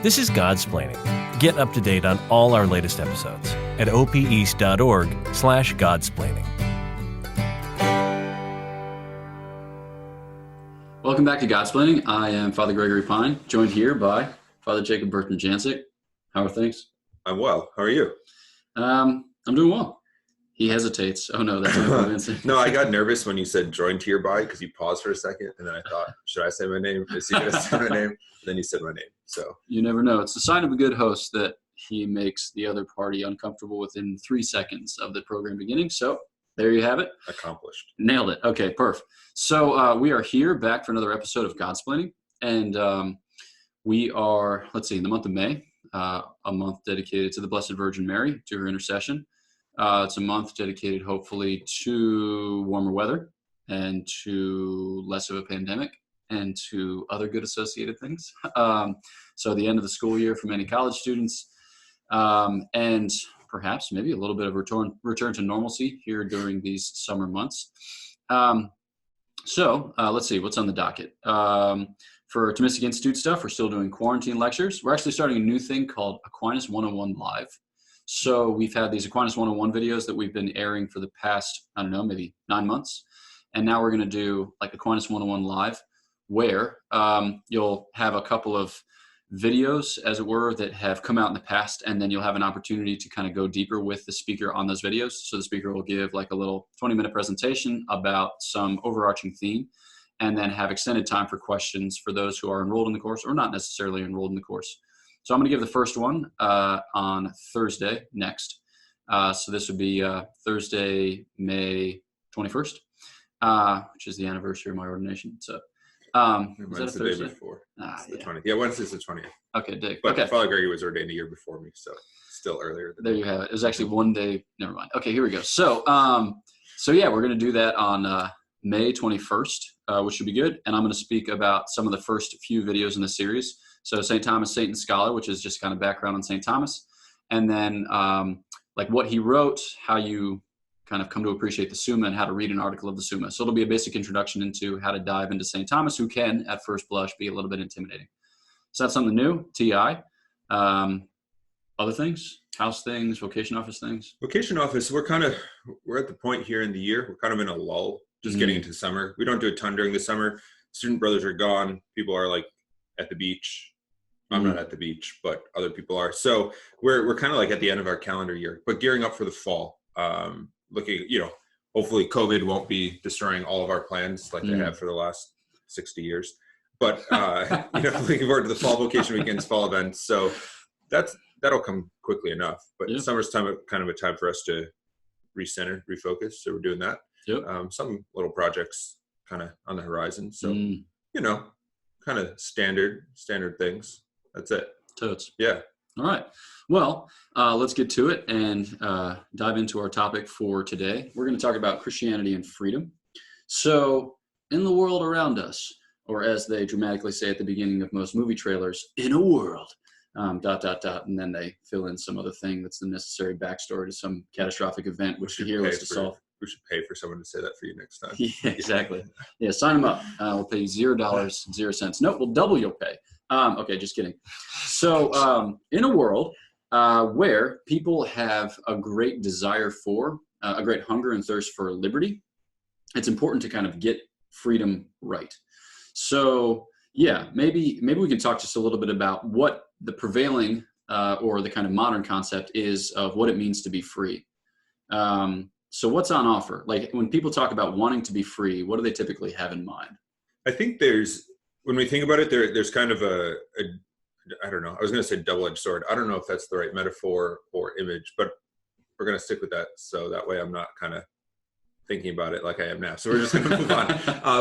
This is Godsplaining. Get up to date on all our latest episodes at opeast.org/Godsplaining. Welcome back to Godsplaining. I am Father Gregory Pine, joined here by Father Jacob Bertrand Jancic. How are things? I'm well. How are you? I'm doing well. He hesitates. Oh no, that's not convincing. No, I got nervous when you said joined here by, because you paused for a second, and then I thought, should I say my name? Is he going to say my name? And then you said my name. So you never know. It's a sign of a good host that he makes the other party uncomfortable within 3 seconds of the program beginning. So there you have it. Accomplished. Nailed it. Okay, perfect. So we are here back for another episode of Godsplaining, and we are, in the month of May, a month dedicated to the Blessed Virgin Mary, to her intercession. It's a month dedicated, hopefully, to warmer weather and to less of a pandemic and to other good associated things. So the end of the school year for many college students, and perhaps maybe a little bit of return to normalcy here during these summer months. So let's see what's on the docket. For Thomistic Institute stuff, we're still doing quarantine lectures. We're actually starting a new thing called Aquinas 101 Live. So we've had these Aquinas 101 videos that we've been airing for the past, maybe 9 months. And now we're going to do like Aquinas 101 Live, where you'll have a couple of videos, as it were, that have come out in the past, and then you'll have an opportunity to kind of go deeper with the speaker on those videos. So the speaker will give like a little 20-minute presentation about some overarching theme, and then have extended time for questions for those who are enrolled in the course or not necessarily enrolled in the course. So I'm going to give the first one on Thursday next. So this would be Thursday, May 21st, which is the anniversary of my ordination. So Wednesday's the day before. It's the 20th. Yeah, Wednesday's the 20th. Okay, dig. But okay. Father Gregory was ordained a year before me, so still earlier. There you have it. It was actually one day. Never mind. Okay, here we go. So yeah, we're going to do that on May 21st, which should be good. And I'm going to speak about some of the first few videos in the series. So St. Thomas, Saint and Scholar, which is just kind of background on St. Thomas. And then like what he wrote, how you kind of come to appreciate the Summa, and how to read an article of the Summa. So it'll be a basic introduction into how to dive into St. Thomas, who can, at first blush, be a little bit intimidating. So that's something new, TI. Other things, house things, vocation office things? Vocation office, we're at the point here in the year, we're kind of in a lull, just getting into summer. We don't do a ton during the summer. Student brothers are gone. People are like at the beach. I'm not at the beach, but other people are. So we're kind of like at the end of our calendar year, but gearing up for the fall. Looking, hopefully COVID won't be destroying all of our plans like they have for the last 60 years. But looking forward to the fall vocation weekends, fall events. So that'll come quickly enough. But summer's kind of a time for us to recenter, refocus. So we're doing that. Yep. Some little projects kind of on the horizon. So kind of standard things. That's it. Totes. Yeah. All right. Well, let's get to it and dive into our topic for today. We're going to talk about Christianity and freedom. So in the world around us, or as they dramatically say at the beginning of most movie trailers, in a world, ... and then they fill in some other thing that's the necessary backstory to some catastrophic event, which here was to solve. We should pay for someone to say that for you next time. Yeah, exactly. Yeah, sign them up. We'll pay you $0.00. No, we'll double your pay. Okay, just kidding. So in a world where people have a great desire for, a great hunger and thirst for liberty, it's important to kind of get freedom right. So yeah, maybe we can talk just a little bit about what the prevailing or the kind of modern concept is of what it means to be free. So what's on offer? Like when people talk about wanting to be free, what do they typically have in mind? I think when we think about it, there's kind of a I don't know, I was going to say double-edged sword. I don't know if that's the right metaphor or image, but we're going to stick with that. So that way I'm not kind of thinking about it like I am now. So we're just going to move on.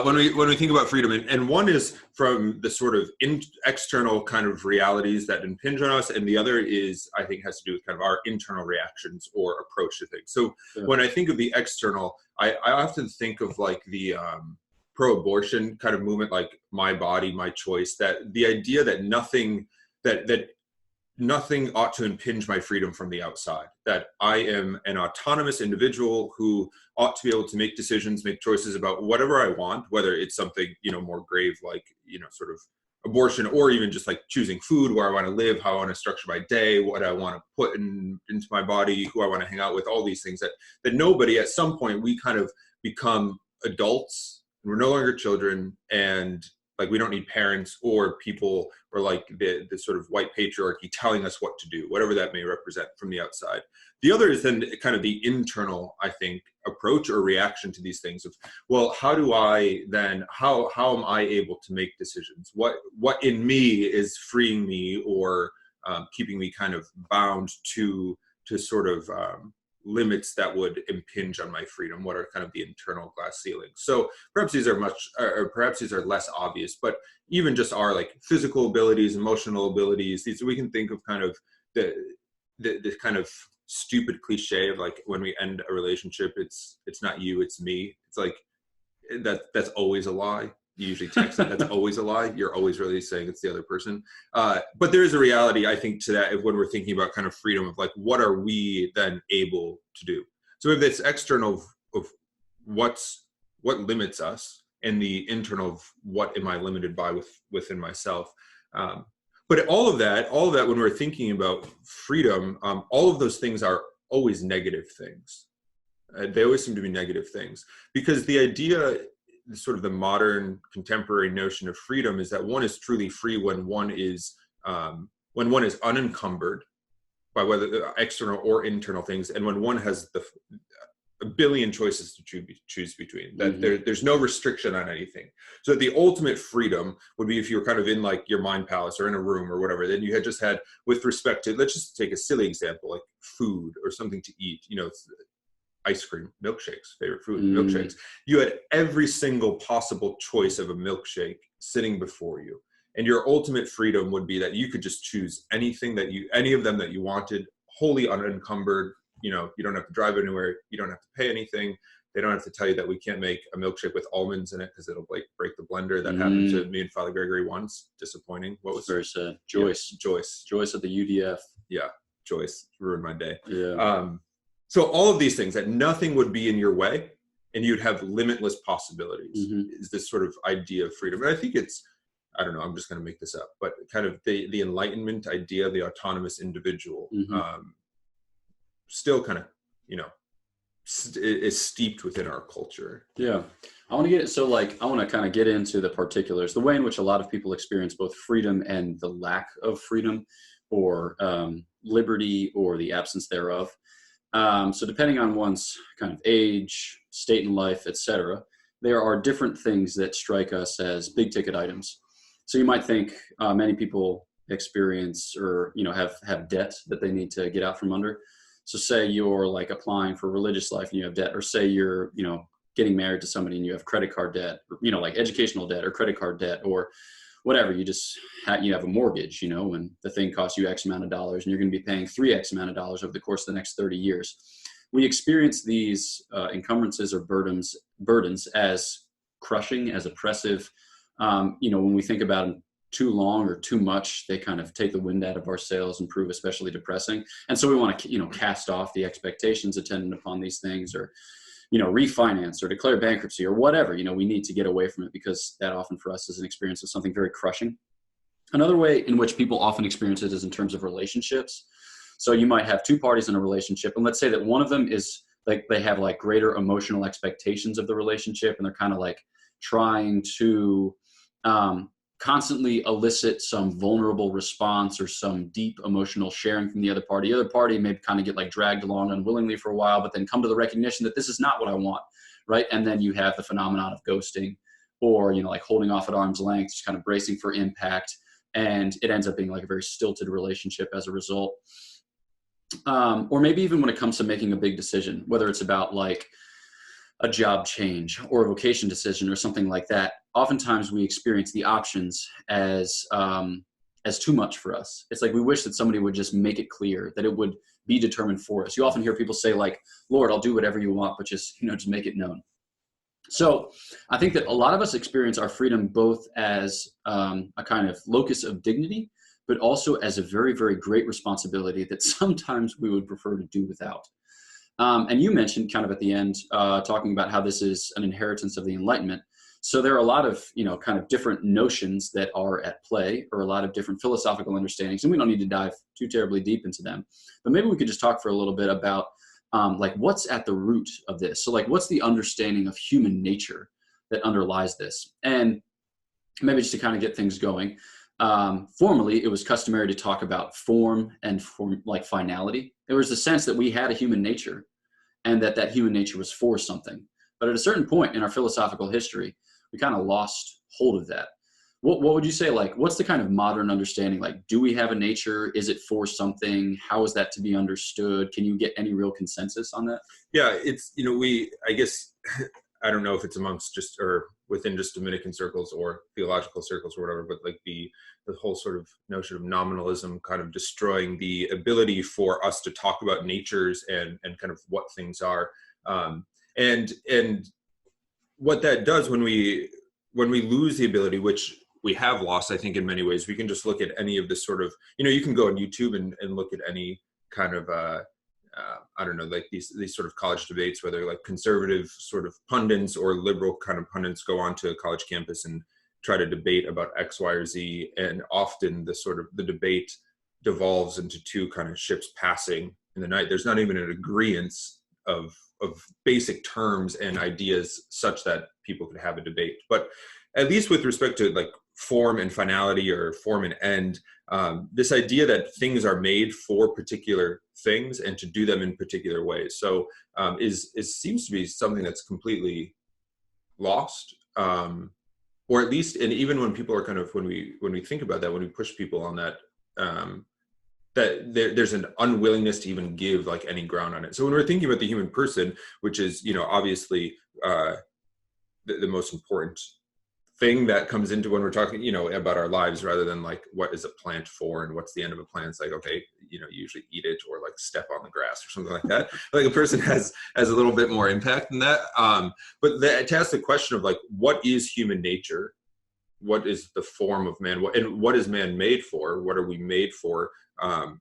When we think about freedom, and one is from the sort of external kind of realities that impinge on us, and the other is, I think, has to do with kind of our internal reactions or approach to things. So when I think of the external, I often think of like the pro-abortion kind of movement, like my body, my choice, that the idea that nothing ought to impinge my freedom from the outside, that I am an autonomous individual who ought to be able to make decisions, make choices about whatever I want, whether it's something, more grave, like, sort of abortion, or even just like choosing food, where I want to live, how I want to structure my day, what I want to put into my body, who I want to hang out with, all these things that nobody, at some point, we kind of become adults. We're no longer children, and like we don't need parents or people or like the sort of white patriarchy telling us what to do, whatever that may represent from the outside. The other is then kind of the internal, I think, approach or reaction to these things of, well, how am I able to make decisions? What in me is freeing me or keeping me kind of bound to sort of limits that would impinge on my freedom? What are kind of the internal glass ceilings? So perhaps these are less obvious, but even just our like physical abilities, emotional abilities, these we can think of kind of the kind of stupid cliche of like when we end a relationship, it's not you, it's me. It's like that's always a lie. You usually text it, that's always a lie. You're always really saying it's the other person. But there is a reality, I think, to that when we're thinking about kind of freedom of like, what are we then able to do? So we have this external of what limits us, and the internal of what am I limited by within myself. But all of that, when we're thinking about freedom, all of those things are always negative things. They always seem to be negative things, because the idea, sort of the modern contemporary notion of freedom, is that one is truly free when one is unencumbered by whether external or internal things, and when one has a billion choices to choose between, that there's no restriction on anything. So the ultimate freedom would be if you were kind of in like your mind palace or in a room or whatever, then you had just had, with respect to, let's just take a silly example, like food or something to eat, ice cream, milkshakes, favorite food, milkshakes. You had every single possible choice of a milkshake sitting before you. And your ultimate freedom would be that you could just choose any of them that you wanted, wholly unencumbered. You don't have to drive anywhere. You don't have to pay anything. They don't have to tell you that we can't make a milkshake with almonds in it because it'll like break the blender. That happened to me and Father Gregory once. Disappointing. What was very sad? Joyce at the UDF. Yeah, Joyce ruined my day. Yeah. So all of these things, that nothing would be in your way and you'd have limitless possibilities, is this sort of idea of freedom. And I think I don't know, I'm just going to make this up, but kind of the Enlightenment idea, the autonomous individual, still kind of, is steeped within our culture. Yeah. I want to kind of get into the particulars, the way in which a lot of people experience both freedom and the lack of freedom, or liberty, or the absence thereof. So depending on one's kind of age, state in life, etc., there are different things that strike us as big ticket items. So you might think many people experience or, have debt that they need to get out from under. So say you're like applying for religious life and you have debt, or say you're, getting married to somebody and you have credit card debt, or, like educational debt or credit card debt, or whatever. You have a mortgage, and the thing costs you X amount of dollars and you're going to be paying 3X amount of dollars over the course of the next 30 years. We experience these encumbrances or burdens as crushing, as oppressive. When we think about them too long or too much, they kind of take the wind out of our sails and prove especially depressing. And so we want to, cast off the expectations attendant upon these things, or refinance or declare bankruptcy or whatever. We need to get away from it, because that often for us is an experience of something very crushing. Another way in which people often experience it is in terms of relationships. So you might have two parties in a relationship, and let's say that one of them is like, they have like greater emotional expectations of the relationship, and they're kind of like trying to constantly elicit some vulnerable response or some deep emotional sharing from the other party. The other party may kind of get like dragged along unwillingly for a while, but then come to the recognition that this is not what I want, right? And then you have the phenomenon of ghosting, or, like holding off at arm's length, just kind of bracing for impact. And it ends up being like a very stilted relationship as a result. Or maybe even when it comes to making a big decision, whether it's about like a job change or a vocation decision or something like that, oftentimes we experience the options as too much for us. It's like we wish that somebody would just make it clear, that it would be determined for us. You often hear people say like, Lord, I'll do whatever you want, but just make it known. So I think that a lot of us experience our freedom both as a kind of locus of dignity, but also as a very, very great responsibility that sometimes we would prefer to do without. And you mentioned kind of at the end, talking about how this is an inheritance of the Enlightenment. So there are a lot of, kind of different notions that are at play, or a lot of different philosophical understandings, and we don't need to dive too terribly deep into them. But maybe we could just talk for a little bit about like what's at the root of this. So like what's the understanding of human nature that underlies this? And maybe just to kind of get things going, formerly it was customary to talk about form and like finality. There was a sense that we had a human nature and that human nature was for something. But at a certain point in our philosophical history, we kind of lost hold of that. What would you say, like, what's the kind of modern understanding? Like, do we have a nature? Is it for something? How is that to be understood? Can you get any real consensus on that? Yeah, it's, I guess, I don't know if it's amongst just, or within just Dominican circles or theological circles or whatever, but like the whole sort of notion of nominalism kind of destroying the ability for us to talk about natures and kind of what things are. And what that does when we lose the ability, which we have lost, I think, in many ways, we can just look at any of this sort of, you can go on YouTube and look at any kind of, I don't know, like these sort of college debates, whether like conservative sort of pundits or liberal kind of pundits go onto a college campus and try to debate about X, Y, or Z. And often the debate devolves into two kind of ships passing in the night. There's not even an agreement of basic terms and ideas such that people could have a debate. But at least with respect to like form and finality or form and end, this idea that things are made for particular things and to do them in particular ways. So seems to be something that's completely lost, or at least, and even when people are kind of, when we think about that, when we push people on that, that there's an unwillingness to even give like any ground on it. So when we're thinking about the human person, which is, obviously the most important thing that comes into when we're talking, about our lives, rather than like, what is a plant for and what's the end of a plant? It's like, okay, you usually eat it or like step on the grass or something like that. Like a person has a little bit more impact than that. But to ask the question of like, what is human nature? What is the form of man? And what is man made for? What are we made for? Way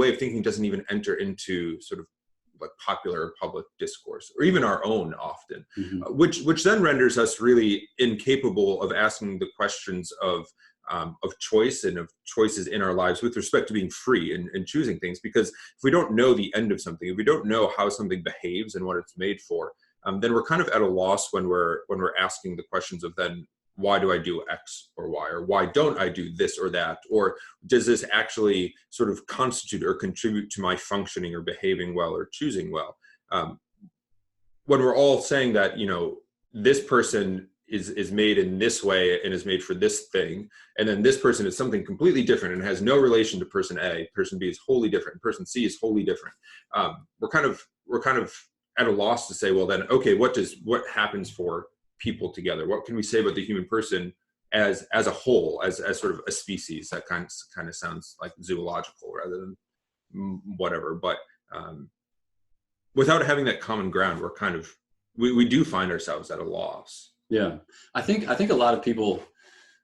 of thinking doesn't even enter into sort of like popular or public discourse, or even our own often, which then renders us really incapable of asking the questions of choice and of choices in our lives with respect to being free and choosing things. Because if we don't know the end of something, if we don't know how something behaves and what it's made for, then we're kind of at a loss when we're asking the questions of then, why do I do X or Y, or why don't I do this or that? Or does this actually sort of constitute or contribute to my functioning or behaving well or choosing well? When we're all saying that, this person is made in this way and is made for this thing, and then this person is something completely different and has no relation to person A, person B is wholly different, person C is wholly different. We're kind of at a loss to say, well then, okay, what happens for people together? What can we say about the human person as a whole, as sort of a species? That kind of sounds like zoological rather than whatever. But without having that common ground, we're kind of we do find ourselves at a loss. Yeah, I think a lot of people,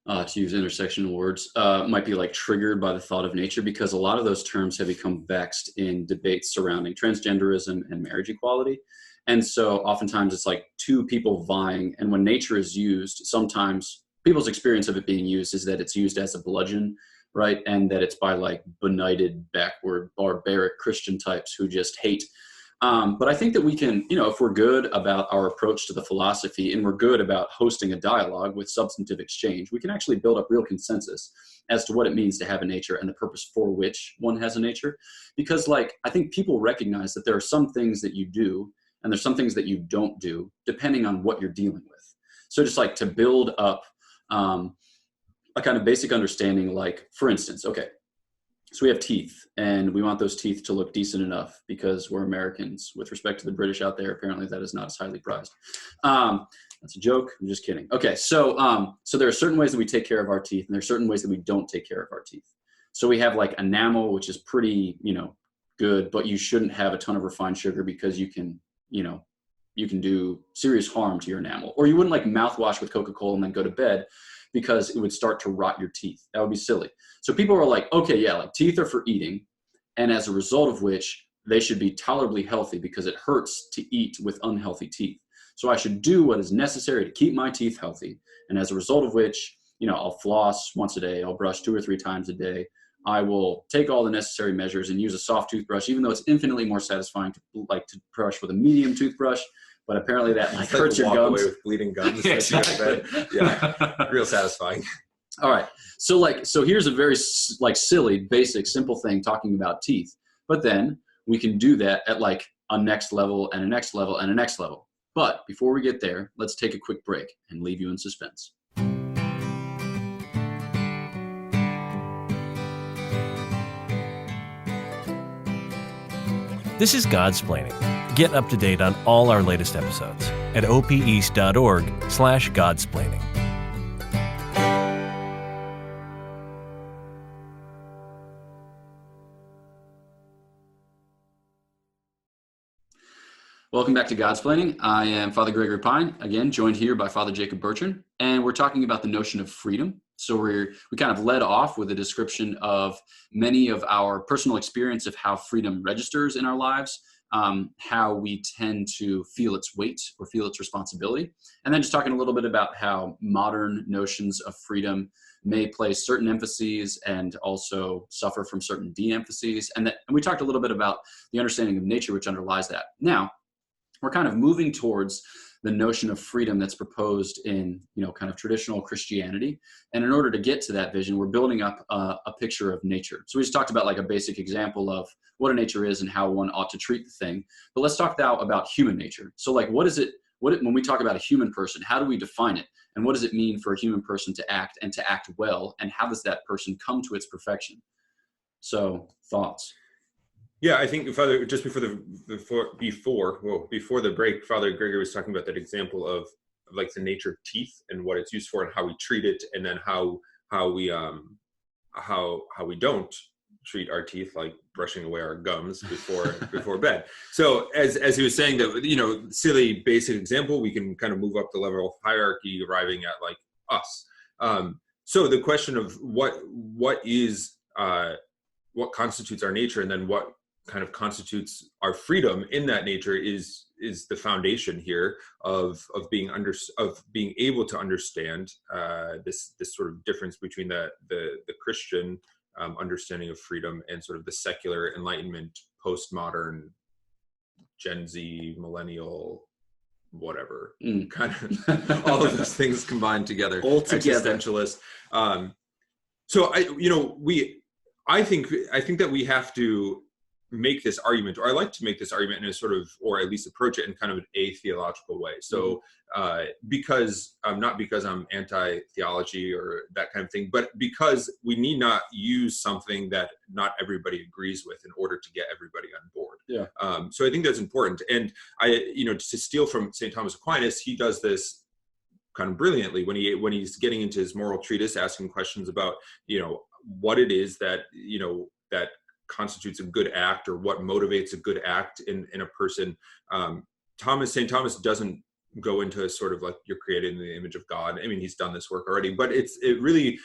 to use intersectional words, might be like triggered by the thought of nature, because a lot of those terms have become vexed in debates surrounding transgenderism and marriage equality. And so oftentimes it's like two people vying, and when nature is used, sometimes people's experience of it being used is that it's used as a bludgeon, right? And that it's by like benighted, backward, barbaric Christian types who just hate. But I think that we can, if we're good about our approach to the philosophy and we're good about hosting a dialogue with substantive exchange, we can actually build up real consensus as to what it means to have a nature and the purpose for which one has a nature. Because like, I think people recognize that there are some things that you do and there's some things that you don't do depending on what you're dealing with. So just like to build up a kind of basic understanding, like for instance, okay, so we have teeth and we want those teeth to look decent enough because we're Americans. With respect to the British out there, apparently that is not as highly prized. That's a joke. I'm just kidding. Okay, so there are certain ways that we take care of our teeth and there are certain ways that we don't take care of our teeth. So we have like enamel, which is pretty, good, but you shouldn't have a ton of refined sugar because you can do serious harm to your enamel. Or you wouldn't like mouthwash with Coca-Cola and then go to bed because it would start to rot your teeth. That would be silly. So people are like, okay, yeah, like teeth are for eating. And as a result of which they should be tolerably healthy because it hurts to eat with unhealthy teeth. So I should do what is necessary to keep my teeth healthy. And as a result of which, I'll floss once a day. I'll brush 2 or 3 times a day. I will take all the necessary measures and use a soft toothbrush, even though it's infinitely more satisfying to brush with a medium toothbrush. But apparently that hurts your gums. Away with bleeding gums. Exactly. Yeah, real satisfying. All right. So here's a very silly, basic, simple thing talking about teeth. But then we can do that at a next level and a next level and a next level. But before we get there, let's take a quick break and leave you in suspense. This is Godsplaining. Get up to date on all our latest episodes at opeast.org/Godsplaining. Welcome back to Godsplaining. I am Father Gregory Pine, again, joined here by Father Jacob Bertrand, and we're talking about the notion of freedom. So we kind of led off with a description of many of our personal experience of how freedom registers in our lives, how we tend to feel its weight or feel its responsibility, and then just talking a little bit about how modern notions of freedom may place certain emphases and also suffer from certain de-emphases. And we talked a little bit about the understanding of nature which underlies that. Now, we're kind of moving towards the notion of freedom that's proposed in, kind of traditional Christianity. And in order to get to that vision, we're building up a picture of nature. So we just talked about a basic example of what a nature is and how one ought to treat the thing. But let's talk now about human nature. So what is it, when we talk about a human person, how do we define it? And what does it mean for a human person to act and to act well? And how does that person come to its perfection? So thoughts? Yeah, I think Father, just before the break, Father Gregory was talking about that example of the nature of teeth and what it's used for and how we treat it, and then how we don't treat our teeth, like brushing away our gums before bed. So as he was saying that, silly basic example, we can kind of move up the level of hierarchy, arriving at us. So the question of what constitutes our nature, and then what kind of constitutes our freedom in that nature is the foundation here of being able to understand this sort of difference between the Christian understanding of freedom and sort of the secular Enlightenment, postmodern, Gen Z, millennial, whatever, kind of all of those things combined together. All together. Existentialist. So I think that we have to make this argument, or I like to make this argument in a sort of, or at least approach it in kind of an atheological way. So because not because I'm anti-theology or that kind of thing, but because we need not use something that not everybody agrees with in order to get everybody on board. Yeah. So I think that's important. And to steal from St. Thomas Aquinas, he does this kind of brilliantly when he's getting into his moral treatise, asking questions about, what it is that, that constitutes a good act, or what motivates a good act in a person. St. Thomas doesn't go into sort of you're created in the image of God. I mean, he's done this work already, but it really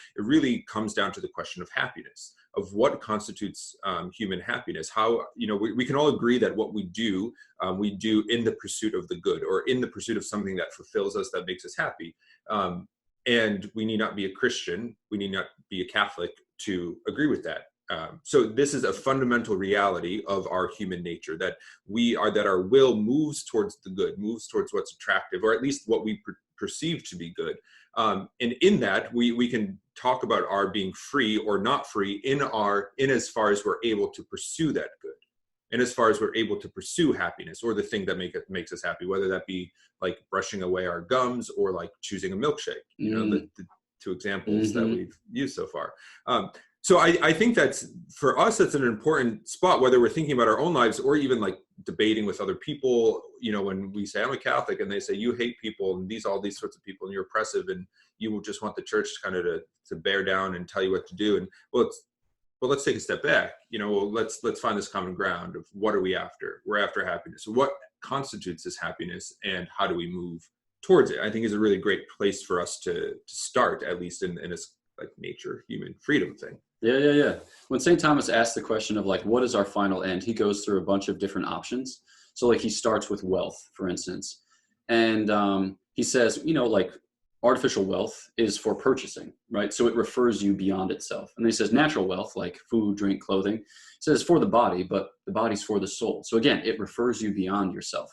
comes down to the question of happiness, of what constitutes human happiness. How, we can all agree that what we do in the pursuit of the good, or in the pursuit of something that fulfills us, that makes us happy. And we need not be a Christian, we need not be a Catholic to agree with that. So this is a fundamental reality of our human nature, that our will moves towards the good, moves towards what's attractive, or at least what we perceive to be good. And in that, we can talk about our being free or not free in as far as we're able to pursue that good, and as far as we're able to pursue happiness, or the thing that makes us happy, whether that be brushing away our gums, or choosing a milkshake. The two examples that we've used so far. So I think for us, that's an important spot, whether we're thinking about our own lives, or even debating with other people. When we say I'm a Catholic, and they say you hate people and all these sorts of people, and you're oppressive, and you will just want the church kind of to bear down and tell you what to do. And let's take a step back. Let's find this common ground of what are we after? We're after happiness. What constitutes this happiness, and how do we move towards it? I think is a really great place for us to start, at least in this nature, human freedom thing. Yeah. When St. Thomas asks the question of what is our final end, he goes through a bunch of different options. So he starts with wealth, for instance. And he says, you know, like artificial wealth is for purchasing, right? So it refers you beyond itself. And then he says natural wealth, like food, drink, clothing, says for the body, but the body's for the soul. So again, it refers you beyond yourself.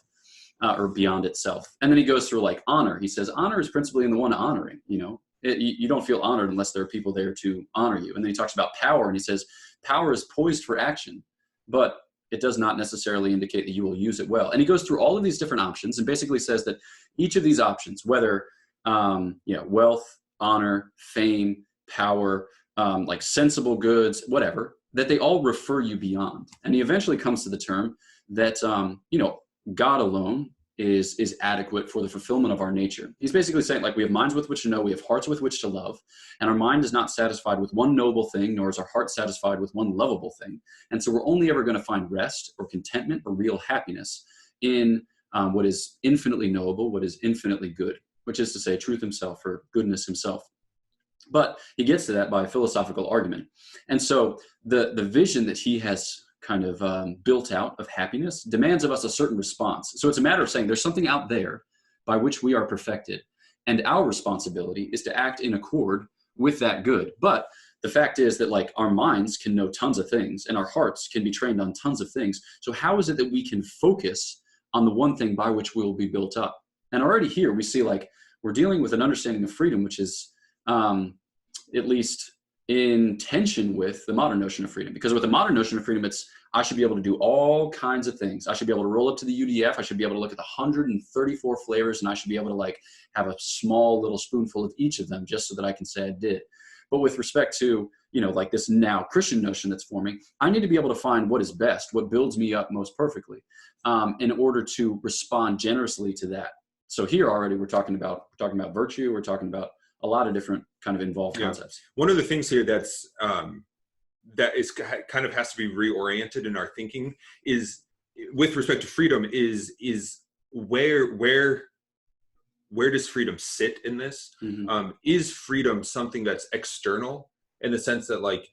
Or beyond itself. And then he goes through like honor. He says honor is principally in the one honoring, you know. You don't feel honored unless there are people there to honor you. And then he talks about power, and he says power is poised for action, but it does not necessarily indicate that you will use it well. And he goes through all of these different options and basically says that each of these options, whether wealth, honor, fame, power, like sensible goods, whatever, that they all refer you beyond. And he eventually comes to the term that God alone is adequate for the fulfillment of our nature. He's basically saying, like, we have minds with which to know, we have hearts with which to love, and our mind is not satisfied with one noble thing, nor is our heart satisfied with one lovable thing. And so we're only ever going to find rest or contentment or real happiness in what is infinitely knowable, what is infinitely good, which is to say truth himself or goodness himself. But he gets to that by a philosophical argument. And so the vision that he has kind of built out of happiness demands of us a certain response. So it's a matter of saying there's something out there by which we are perfected, and our responsibility is to act in accord with that good. But the fact is that, like, our minds can know tons of things and our hearts can be trained on tons of things. So how is it that we can focus on the one thing by which we will be built up? And already here we see, like, we're dealing with an understanding of freedom which is at least in tension with the modern notion of freedom. Because with the modern notion of freedom, it's I should be able to do all kinds of things. I should be able to roll up to the UDF. I should be able to look at the 134 flavors, and I should be able to, like, have a small little spoonful of each of them just so that I can say I did. But with respect to, like this now Christian notion that's forming, I need to be able to find what is best, what builds me up most perfectly, in order to respond generously to that. So here already we're talking about virtue. We're talking about a lot of different kind of involved concepts. One of the things here that's that is kind of has to be reoriented in our thinking is with respect to freedom is where does freedom sit in this? Mm-hmm. Is freedom something that's external in the sense that, like,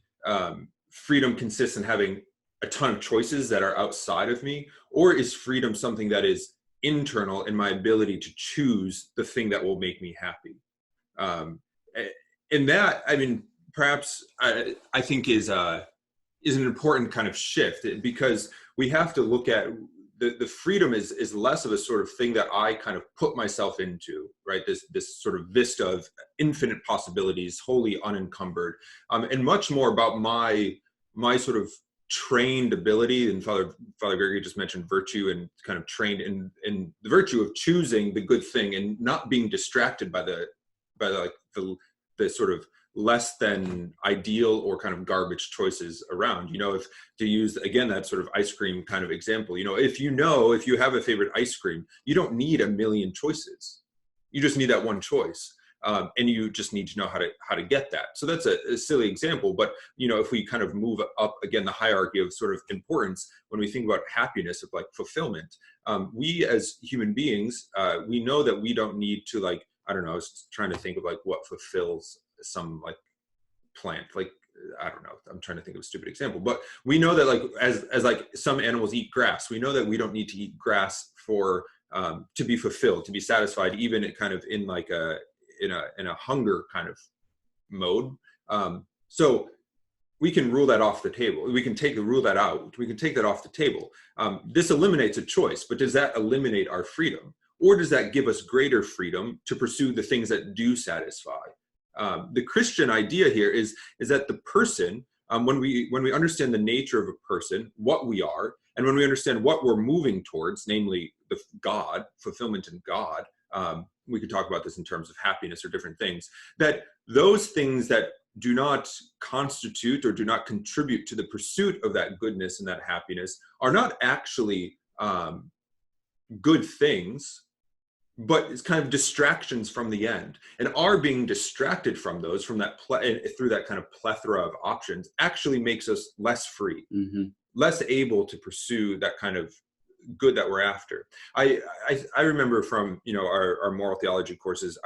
freedom consists in having a ton of choices that are outside of me, or is freedom something that is internal in my ability to choose the thing that will make me happy? And that, I mean, perhaps I think is an important kind of shift, because we have to look at the freedom is less of a sort of thing that I kind of put myself into, right? This sort of vista of infinite possibilities, wholly unencumbered, and much more about my sort of trained ability. And Father Gregory just mentioned virtue, and kind of trained in the virtue of choosing the good thing and not being distracted by the sort of less than ideal or kind of garbage choices around. If to use again that sort of ice cream kind of example, if you have a favorite ice cream, you don't need a million choices. You just need that one choice, and you just need to know how to get that. So that's a silly example, but if we kind of move up again the hierarchy of sort of importance, when we think about happiness, of like fulfillment, we as human beings, we know that we don't need to, like, I don't know, I was trying to think of like what fulfills some like plant, like, I don't know, I'm trying to think of a stupid example, but we know that, like, as like some animals eat grass, we know that we don't need to eat grass for to be fulfilled, to be satisfied, even in kind of in like in a hunger kind of mode. So we can rule that off the table. We can rule that out. We can take that off the table. This eliminates a choice, but does that eliminate our freedom? Or does that give us greater freedom to pursue the things that do satisfy? The Christian idea here is that the person, when we understand the nature of a person, what we are, and when we understand what we're moving towards, namely the God, fulfillment in God, we could talk about this in terms of happiness or different things, that those things that do not constitute or do not contribute to the pursuit of that goodness and that happiness are not actually good things, but it's kind of distractions from the end. And our being distracted from those, from that through that kind of plethora of options, actually makes us less free, less able to pursue that kind of good that we're after. I remember from our moral theology courses,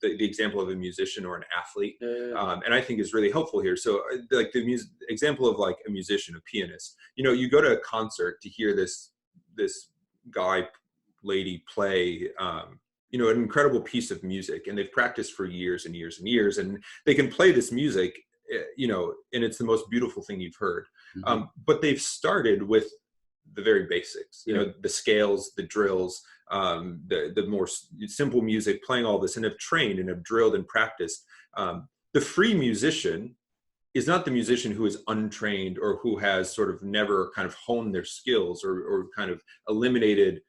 the example of a musician or an athlete, and I think is really helpful here. So like the example of like a musician, a pianist. You go to a concert to hear this guy lady play, you know, an incredible piece of music, and they've practiced for years and years and years, and they can play this music, you know, and it's the most beautiful thing you've heard. But they've started with the very basics, you know, the scales, the drills, the more simple music, playing all this, and have trained and have drilled and practiced. The free musician is not the musician who is untrained or who has sort of never kind of honed their skills or kind of eliminated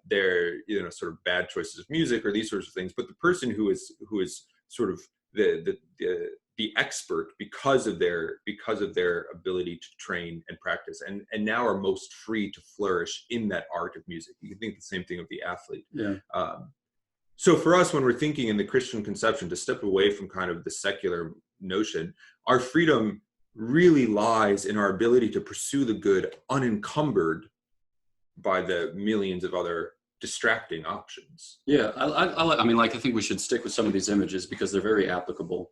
their, you know, sort of bad choices of music or these sorts of things. But the person who is sort of the expert because of their ability to train and practice, and now are most free to flourish in that art of music. You can think the same thing of the athlete. So for us, when we're thinking in the Christian conception, to step away from kind of the secular notion, our freedom really lies in our ability to pursue the good unencumbered by the millions of other distracting options. Yeah, I mean, like, I think we should stick with some of these images because they're very applicable.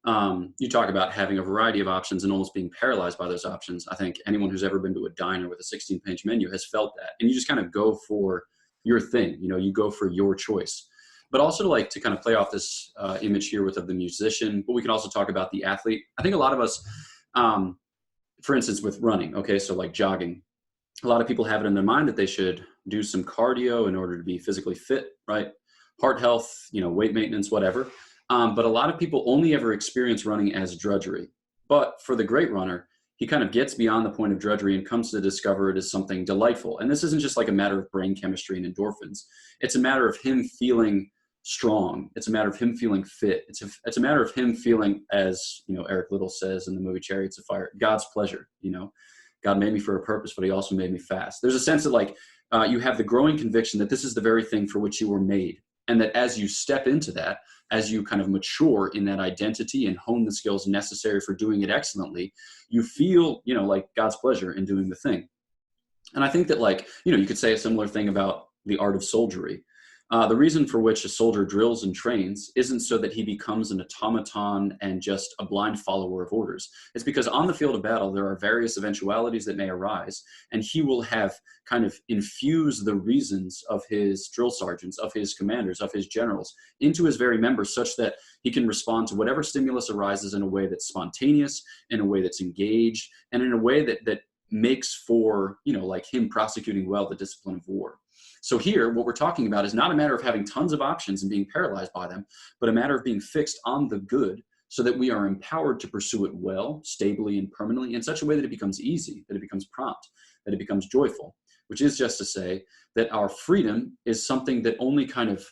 You talk about having a variety of options and almost being paralyzed by those options. I think anyone who's ever been to a diner with a 16-page menu has felt that. And you just kind of go for your thing, you know, you go for your choice. But also to kind of play off this image here of the musician, but we can also talk about the athlete. I think a lot of us, for instance, with running, okay, so like jogging, a lot of people have it in their mind that they should do some cardio in order to be physically fit, right? Heart health, you know, weight maintenance, whatever. But a lot of people only ever experience running as drudgery. But for the great runner, he kind of gets beyond the point of drudgery and comes to discover it as something delightful. And this isn't just like a matter of brain chemistry and endorphins. It's a matter of him feeling strong. It's a matter of him feeling fit. It's a matter of him feeling, as, you know, Eric Liddell says in the movie Chariots of Fire, God's pleasure. You know, God made me for a purpose, but he also made me fast. There's a sense that like you have the growing conviction that this is the very thing for which you were made. And that as you step into that, as you kind of mature in that identity and hone the skills necessary for doing it excellently, you feel, you know, like God's pleasure in doing the thing. And I think that, like, you know, you could say a similar thing about the art of soldiery. The reason for which a soldier drills and trains isn't so that he becomes an automaton and just a blind follower of orders. It's because on the field of battle, there are various eventualities that may arise, and he will have kind of infused the reasons of his drill sergeants, of his commanders, of his generals into his very members, such that he can respond to whatever stimulus arises in a way that's spontaneous, in a way that's engaged, and in a way that makes for, you know, like him prosecuting well the discipline of war. So here, what we're talking about is not a matter of having tons of options and being paralyzed by them, but a matter of being fixed on the good so that we are empowered to pursue it well, stably, and permanently in such a way that it becomes easy, that it becomes prompt, that it becomes joyful, which is just to say that our freedom is something that only kind of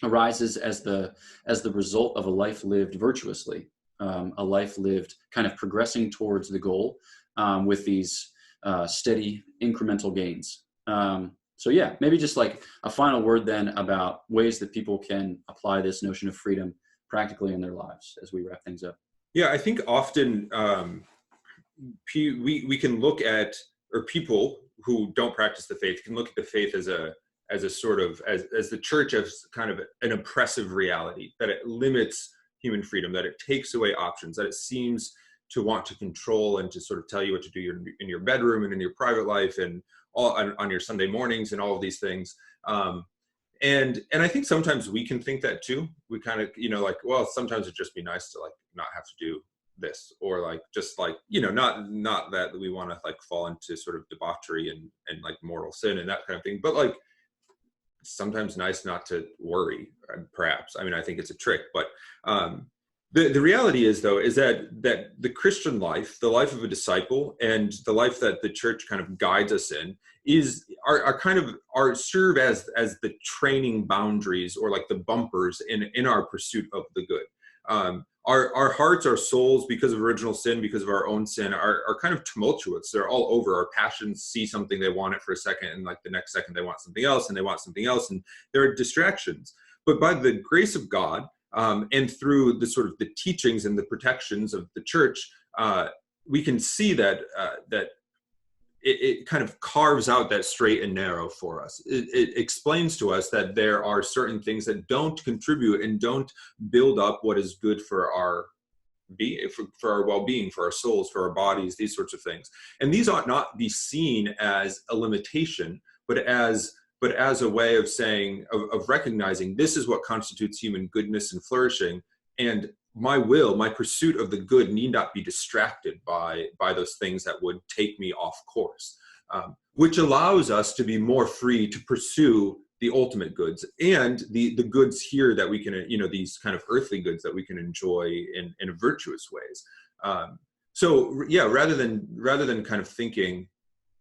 arises as the result of a life lived virtuously, a life lived kind of progressing towards the goal with these steady incremental gains. So yeah, maybe just like a final word then about ways that people can apply this notion of freedom practically in their lives as we wrap things up. Yeah, I think often we can look at, or people who don't practice the faith can look at the faith as a sort of, as the church as kind of an oppressive reality, that it limits human freedom, that it takes away options, that it seems to want to control and to sort of tell you what to do in your bedroom and in your private life and all on your Sunday mornings and all of these things. And I think sometimes we can think that too. We kind of, you know, like, well, sometimes it'd just be nice to like not have to do this, or like, just like, you know, not that we want to like fall into sort of debauchery and like mortal sin and that kind of thing. But like, sometimes nice not to worry, perhaps. I mean, I think it's a trick, but the reality is, though, is that the Christian life, the life of a disciple, and the life that the church kind of guides us in, serve as the training boundaries, or like the bumpers in our pursuit of the good. Our hearts, our souls, because of original sin, because of our own sin, are kind of tumultuous. They're all over. Our passions see something, they want it for a second, and like the next second they want something else, and they want something else, and there are distractions. But by the grace of God, and through the sort of the teachings and the protections of the church, we can see that it kind of carves out that straight and narrow for us. It explains to us that there are certain things that don't contribute and don't build up what is good for our for our well-being, for our souls, for our bodies, these sorts of things. And these ought not be seen as a limitation, but as but as a way of saying, of recognizing this is what constitutes human goodness and flourishing. And my pursuit of the good need not be distracted by those things that would take me off course, which allows us to be more free to pursue the ultimate goods and the goods here that we can, these kind of earthly goods that we can enjoy in virtuous ways. So yeah, rather than kind of thinking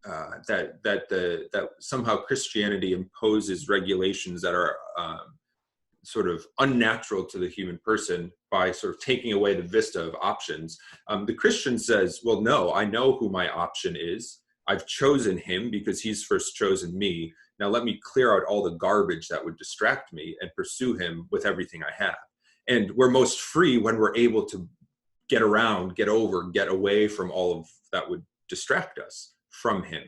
that somehow Christianity imposes regulations that are sort of unnatural to the human person by sort of taking away the vista of options. The Christian says, well, no, I know who my option is. I've chosen him because he's first chosen me. Now let me clear out all the garbage that would distract me and pursue him with everything I have. And we're most free when we're able to get around, get away from all of that would distract us from him.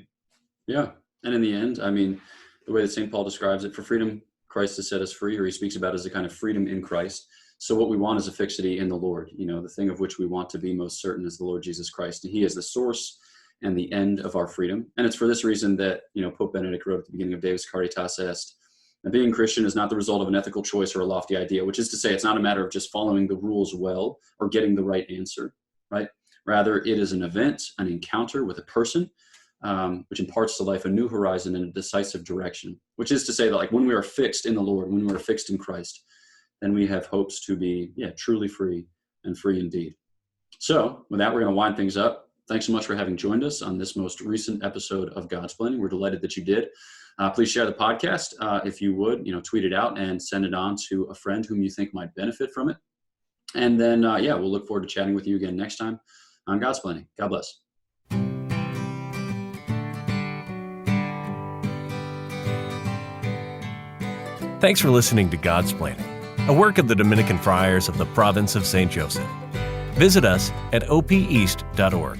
Yeah. And in the end, I mean, the way that St. Paul describes it, for freedom, Christ has set us free, or he speaks about it as a kind of freedom in Christ. So what we want is a fixity in the Lord. The thing of which we want to be most certain is the Lord Jesus Christ. And he is the source and the end of our freedom. And it's for this reason that, Pope Benedict wrote at the beginning of Deus Caritas Est, that being Christian is not the result of an ethical choice or a lofty idea, which is to say it's not a matter of just following the rules well or getting the right answer, right? Rather, it is an event, an encounter with a person, which imparts to life a new horizon and a decisive direction, which is to say that, like, when we are fixed in the Lord, when we are fixed in Christ, then we have hopes to be, truly free and free indeed. So with that, we're going to wind things up. Thanks so much for having joined us on this most recent episode of Godsplaining. We're delighted that you did. Please share the podcast if you would, tweet it out and send it on to a friend whom you think might benefit from it. And then, we'll look forward to chatting with you again next time on Godsplaining. God bless. Thanks for listening to Godsplaining, a work of the Dominican Friars of the province of St. Joseph. Visit us at opeast.org.